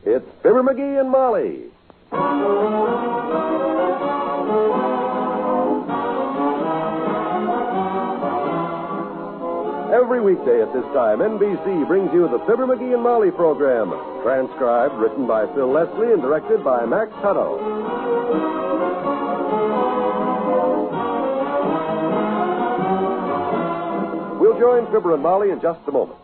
It's Fibber McGee and Molly. Every weekday at this time, NBC brings you the Fibber McGee and Molly program, transcribed, written by Phil Leslie, and directed by Max Hutto. We'll join Fibber and Molly in just a moment.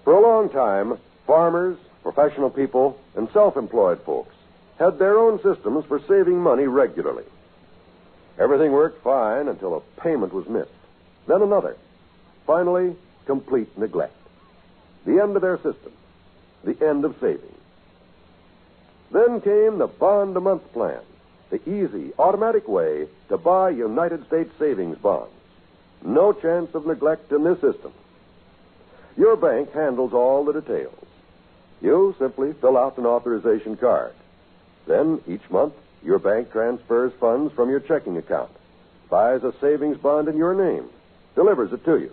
For a long time, farmers, professional people, and self-employed folks had their own systems for saving money regularly. Everything worked fine until a payment was missed. Then another. Finally, complete neglect. The end of their system. The end of saving. Then came the bond-a-month plan, the easy, automatic way to buy United States savings bonds. No chance of neglect in this system. Your bank handles all the details. You simply fill out an authorization card. Then, each month, your bank transfers funds from your checking account, buys a savings bond in your name, delivers it to you.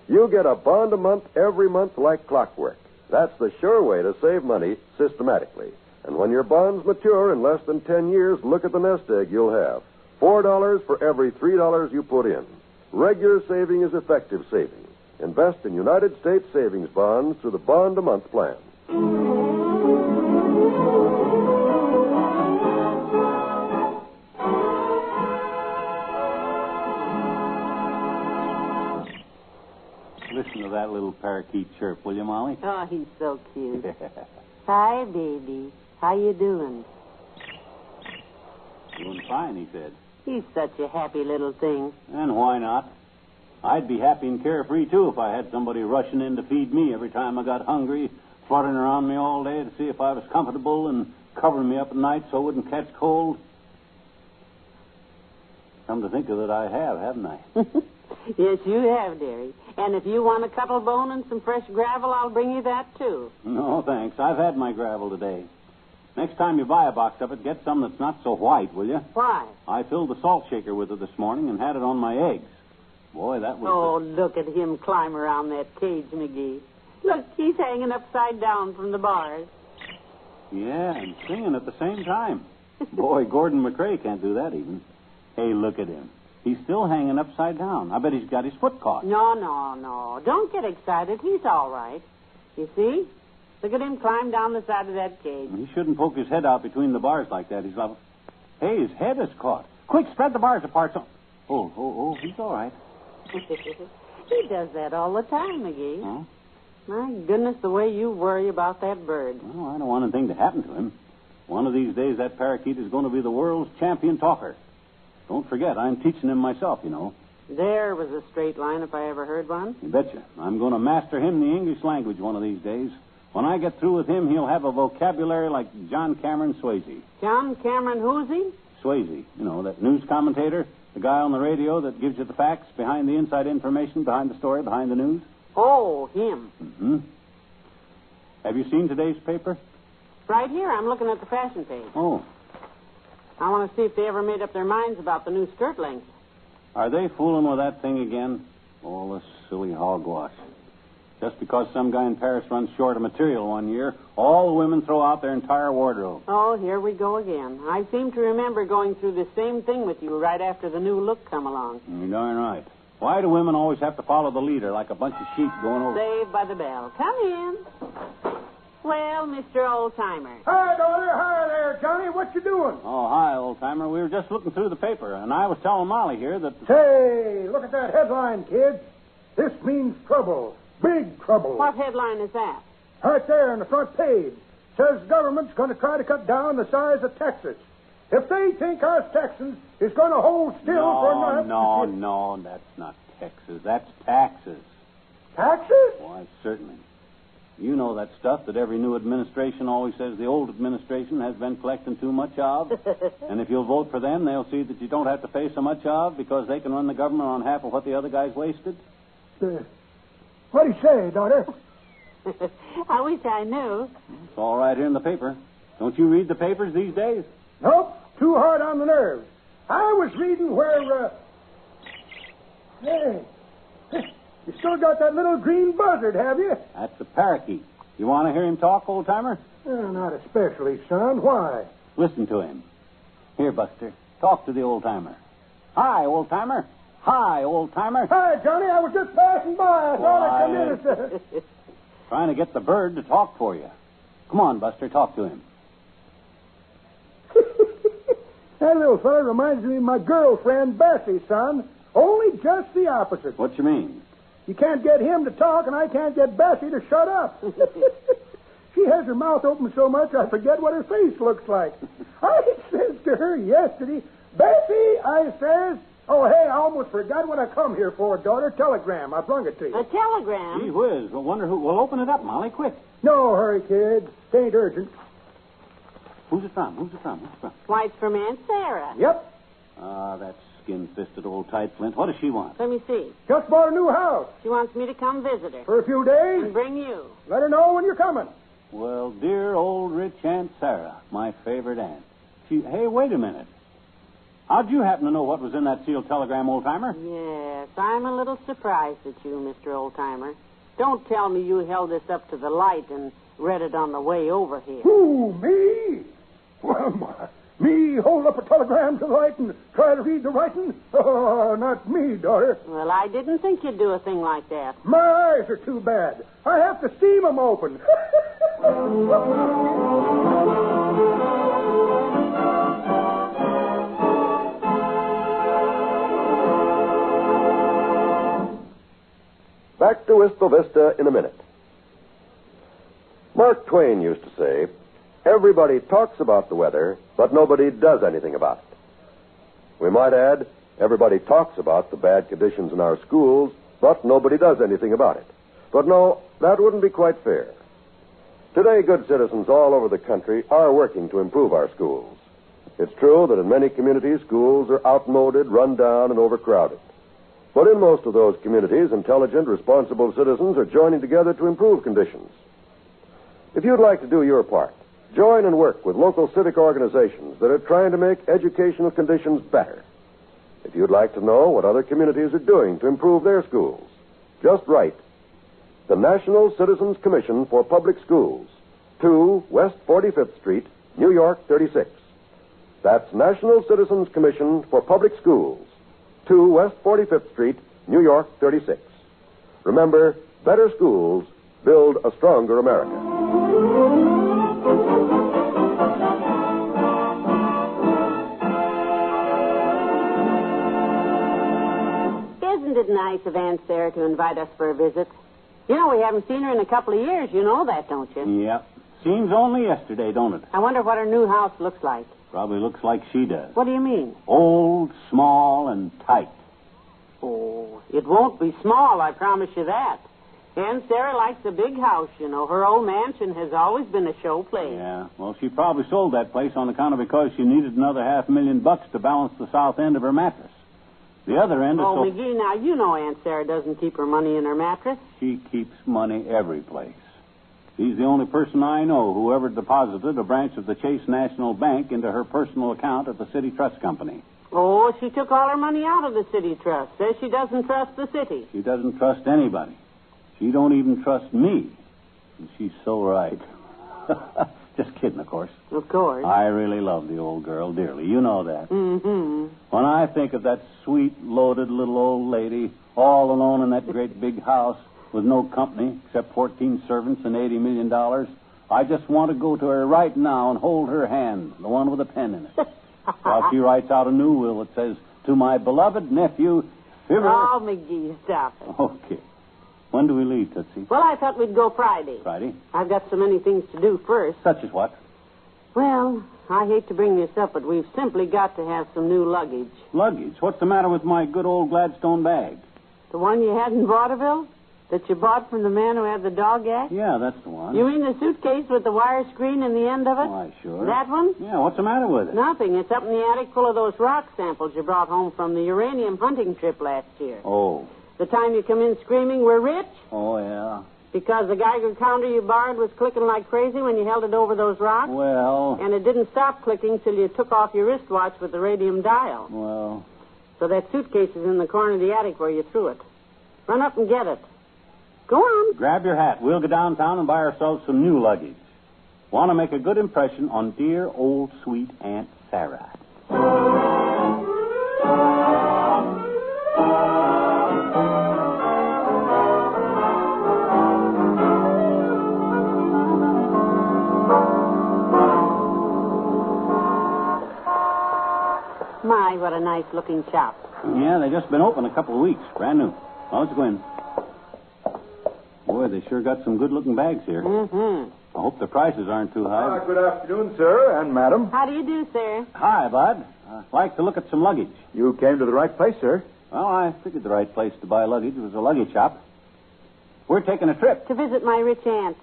You get a bond a month every month like clockwork. That's the sure way to save money systematically. And when your bonds mature in less than 10 years, look at the nest egg you'll have. $4 for every $3 you put in. Regular saving is effective saving. Invest in United States savings bonds through the bond-a-month plan. Listen to that little parakeet chirp, will you, Molly? Oh, he's so cute. Hi, baby. How you doing? Doing fine, he said. He's such a happy little thing. And why not? I'd be happy and carefree, too, if I had somebody rushing in to feed me every time I got hungry, fluttering around me all day to see if I was comfortable and covering me up at night so I wouldn't catch cold. Come to think of it, I have, haven't I? Yes, you have, dearie. And if you want a cuttle bone and some fresh gravel, I'll bring you that, too. No, thanks. I've had my gravel today. Next time you buy a box of it, get some that's not so white, will you? Why? I filled the salt shaker with it this morning and had it on my eggs. Boy, that was... Oh, look at him climb around that cage, McGee. Look, he's hanging upside down from the bars. Yeah, and singing at the same time. Boy, Gordon McRae can't do that even. Hey, look at him. He's still hanging upside down. I bet he's got his foot caught. No. Don't get excited. He's all right. You see? Look at him climb down the side of that cage. He shouldn't poke his head out between the bars like that. He's like... Hey, his head is caught. Quick, spread the bars apart so... Oh, he's all right. He does that all the time, McGee. Huh? My goodness, the way you worry about that bird. Well, I don't want anything to happen to him. One of these days, that parakeet is going to be the world's champion talker. Don't forget, I'm teaching him myself, you know. There was a straight line if I ever heard one. You betcha. I'm going to master him the English language one of these days. When I get through with him, he'll have a vocabulary like John Cameron Swayze. John Cameron who's he? Swayze. You know, that news commentator, the guy on the radio that gives you the facts behind the inside information, behind the story, behind the news. Oh, him. Mm-hmm. Have you seen today's paper? Right here. I'm looking at the fashion page. Oh. I want to see if they ever made up their minds about the new skirt length. Are they fooling with that thing again? All the silly hogwash. Just because some guy in Paris runs short of material one year, all the women throw out their entire wardrobe. Oh, here we go again. I seem to remember going through the same thing with you right after the new look come along. You're darn right. Why do women always have to follow the leader like a bunch of sheep going over? Saved by the bell. Come in. Well, Mr. Oldtimer. Hi, daughter. Hi there, Johnny. What you doing? Oh, hi, old-timer. We were just looking through the paper, and I was telling Molly here that... Say, look at that headline, kids. This means trouble. Big trouble. What headline is that? Right there on the front page. Says the government's going to try to cut down the size of Texas. If they think us Texans is going to hold still for nothing... No, that's not Texas. That's taxes. Taxes? Why, certainly. You know that stuff that every new administration always says the old administration has been collecting too much of. And if you'll vote for them, they'll see that you don't have to pay so much of because they can run the government on half of what the other guys wasted. What do you say, daughter? I wish I knew. It's all right here in the paper. Don't you read the papers these days? Nope. Too hard on the nerves. I was reading where, Hey, you still got that little green buzzard, have you? That's a parakeet. You want to hear him talk, old-timer? Not especially, son. Why? Listen to him. Here, Buster. Talk to the old-timer. Hi, old-timer. Hi, old-timer. Hi, Johnny. I was just passing by. I thought I'd come in and say... Trying to get the bird to talk for you. Come on, Buster. Talk to him. That little fella reminds me of my girlfriend, Bessie, son. Only just the opposite. What you mean? You can't get him to talk, and I can't get Bessie to shut up. She has her mouth open so much I forget what her face looks like. I says to her yesterday, Bessie, I says, oh, hey, I almost forgot what I come here for, daughter. Telegram. I brung it to you. A telegram? Gee whiz. I wonder who... Well, open it up, Molly, quick. No hurry, kid. It ain't urgent. Who's it from? Why, it's from Aunt Sarah. Yep. Ah, that skin-fisted old tight flint. What does she want? Let me see. Just bought a new house. She wants me to come visit her. For a few days. And bring you. Let her know when you're coming. Well, dear old rich Aunt Sarah, my favorite aunt. Hey, wait a minute. How'd you happen to know what was in that sealed telegram, old-timer? Yes, I'm a little surprised at you, Mr. Old-Timer. Don't tell me you held this up to the light and read it on the way over here. Who, me? Well, me hold up a telegram to the light and try to read the writing? Oh, not me, daughter. Well, I didn't think you'd do a thing like that. My eyes are too bad. I have to steam them open. Back to Wistful Vista in a minute. Mark Twain used to say, everybody talks about the weather, but nobody does anything about it. We might add, everybody talks about the bad conditions in our schools, but nobody does anything about it. But no, that wouldn't be quite fair. Today, good citizens all over the country are working to improve our schools. It's true that in many communities, schools are outmoded, run down, and overcrowded. But in most of those communities, intelligent, responsible citizens are joining together to improve conditions. If you'd like to do your part, join and work with local civic organizations that are trying to make educational conditions better. If you'd like to know what other communities are doing to improve their schools, just write the National Citizens Commission for Public Schools, 2 West 45th Street, New York 36. That's National Citizens Commission for Public Schools, 2 West 45th Street, New York 36. Remember, better schools build a stronger America. Isn't it nice of Aunt Sarah to invite us for a visit? You know, we haven't seen her in a couple of years. You know that, don't you? Yep. Seems only yesterday, don't it? I wonder what her new house looks like. Probably looks like she does. What do you mean? Old, small, and tight. Oh, it won't be small, I promise you that. Aunt Sarah likes a big house, you know. Her old mansion has always been a show place. Yeah, well, she probably sold that place on account of because she needed another $500,000 to balance the south end of her mattress. The other end is Oh, McGee, now, you know Aunt Sarah doesn't keep her money in her mattress. She keeps money every place. She's the only person I know who ever deposited a branch of the Chase National Bank into her personal account at the City Trust Company. Oh, she took all her money out of the city trust. Says she doesn't trust the city. She doesn't trust anybody. She don't even trust me. And she's so right. Just kidding, of course. Of course. I really love the old girl dearly. You know that. Mm-hmm. When I think of that sweet, loaded little old lady all alone in that great big house with no company except 14 servants and $80 million, I just want to go to her right now and hold her hand, the one with a pen in it. While she writes out a new will that says, to my beloved nephew, Fibber... Oh, McGee, stop it. Okay. When do we leave, Tootsie? Well, I thought we'd go Friday. Friday? I've got so many things to do first. Such as what? Well, I hate to bring this up, but we've simply got to have some new luggage. Luggage? What's the matter with my good old Gladstone bag? The one you had in vaudeville? That you bought from the man who had the dog act? Yeah, that's the one. You mean the suitcase with the wire screen in the end of it? Why, sure. That one? Yeah, what's the matter with it? Nothing. It's up in the attic full of those rock samples you brought home from the uranium hunting trip last year. Oh. The time you come in screaming, we're rich? Oh, yeah. Because the Geiger counter you borrowed was clicking like crazy when you held it over those rocks? Well... And it didn't stop clicking till you took off your wristwatch with the radium dial. Well... So that suitcase is in the corner of the attic where you threw it. Run up and get it. Go on. Grab your hat. We'll go downtown and buy ourselves some new luggage. Want to make a good impression on dear old sweet Aunt Sarah. My, what a nice-looking shop. Yeah, they've just been open a couple of weeks. Brand new. Well, let's go in. Boy, they sure got some good-looking bags here. Mm-hmm. I hope the prices aren't too high. Good afternoon, sir and madam. How do you do, sir? Hi, Bud. I'd like to look at some luggage. You came to the right place, sir. Well, I figured the right place to buy luggage was a luggage shop. We're taking a trip, To visit my rich aunt.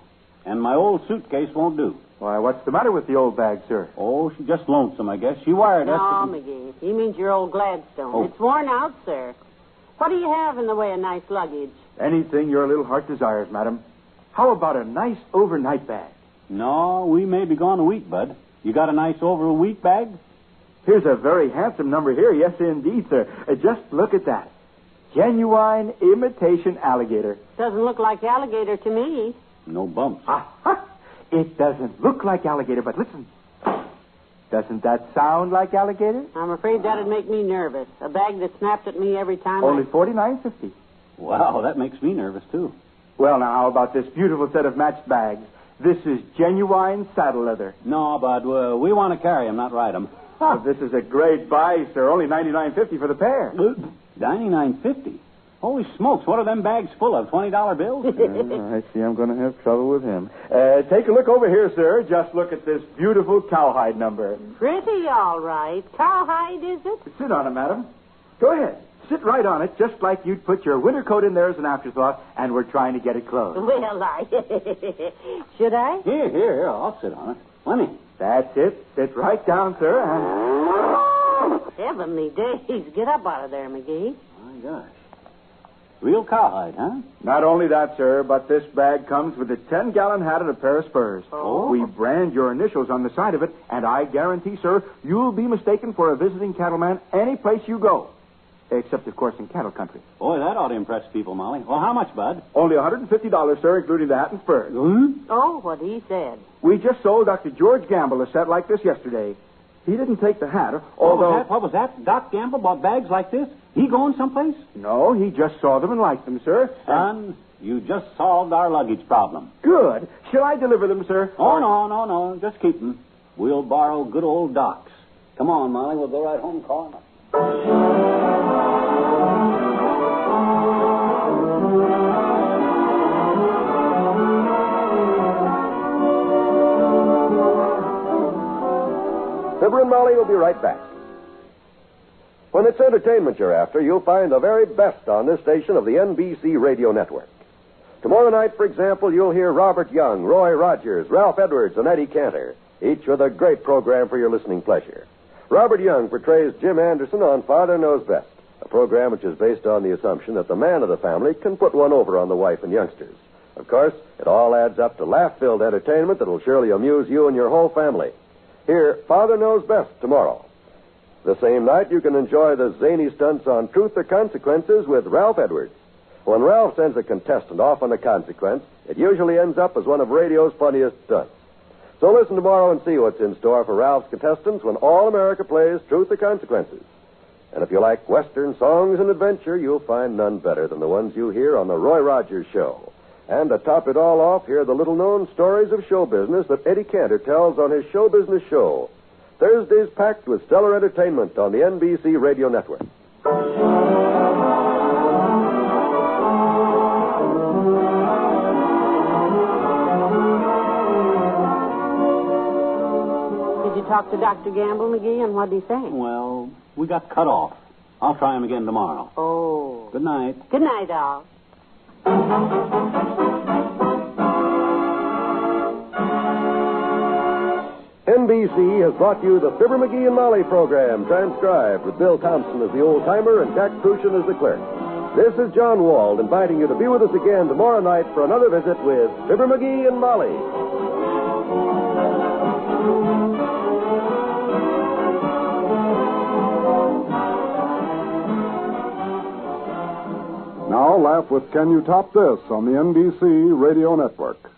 and my old suitcase won't do. Why, what's the matter with the old bag, sir? Oh, she's just lonesome, I guess. She wired us. No, McGee. He means your old Gladstone. Oh. It's worn out, sir. What do you have in the way of nice luggage? Anything your little heart desires, madam. How about a nice overnight bag? No, we may be gone a week, Bud. You got a nice over a week bag? Here's a very handsome number here. Yes, indeed, sir. Just look at that. Genuine imitation alligator. Doesn't look like alligator to me. No bumps. Aha! It doesn't look like alligator, but listen. Doesn't that sound like alligator? I'm afraid that'd make me nervous. A bag that snaps at me every time Only $49.50. Wow, that makes me nervous, too. Well, now, how about this beautiful set of matched bags? This is genuine saddle leather. No, Bud, we want to carry them, not ride them. Well, this is a great buy, sir. Only $99.50 for the pair. $99.50. Holy smokes, what are them bags full of? $20 bills? I see I'm going to have trouble with him. Take a look over here, sir. Just look at this beautiful cowhide number. Pretty all right. Cowhide, is it? Sit on it, madam. Go ahead. Sit right on it, just like you'd put your winter coat in there as an afterthought, and we're trying to get it closed. Well, should I? Here, I'll sit on it. Let me. That's it. Sit right down, sir, and... Heavenly days. Get up out of there, McGee. My gosh. Real cowhide, huh? Not only that, sir, but this bag comes with a 10-gallon hat and a pair of spurs. Oh. We brand your initials on the side of it, and I guarantee, sir, you'll be mistaken for a visiting cattleman any place you go. Except, of course, in cattle country. Boy, that ought to impress people, Molly. Well, how much, Bud? Only $150, sir, including the hat and spurs. Oh, what he said. We just sold Dr. George Gamble a set like this yesterday. He didn't take the hat, although... What was that? Doc Gamble bought bags like this? He going someplace? No, he just saw them and liked them, sir. Son, you just solved our luggage problem. Good. Shall I deliver them, sir? Oh, no. Just keep them. We'll borrow good old Doc's. Come on, Molly. We'll go right home and call him up. Fibber and Molly will be right back. When it's entertainment you're after, you'll find the very best on this station of the NBC radio network. Tomorrow night, for example, you'll hear Robert Young, Roy Rogers, Ralph Edwards, and Eddie Cantor, each with a great program for your listening pleasure. Robert Young portrays Jim Anderson on Father Knows Best, a program which is based on the assumption that the man of the family can put one over on the wife and youngsters. Of course, it all adds up to laugh-filled entertainment that'll surely amuse you and your whole family. Hear Father Knows Best tomorrow. The same night, you can enjoy the zany stunts on Truth or Consequences with Ralph Edwards. When Ralph sends a contestant off on a consequence, it usually ends up as one of radio's funniest stunts. So listen tomorrow and see what's in store for Ralph's contestants when All America plays Truth or Consequences. And if you like Western songs and adventure, you'll find none better than the ones you hear on the Roy Rogers Show. And to top it all off, hear the little-known stories of show business that Eddie Cantor tells on his Show Business Show. Thursdays packed with stellar entertainment on the NBC Radio Network. Did you talk to Dr. Gamble, McGee, and what did he say? Well, we got cut off. I'll try him again tomorrow. Oh. Good night. Good night, all. NBC has brought you the Fibber McGee and Molly program, transcribed with Bill Thompson as the old-timer and Jack Crucian as the clerk. This is John Wald inviting you to be with us again tomorrow night for another visit with Fibber McGee and Molly. Now laugh with Can You Top This on the NBC Radio Network.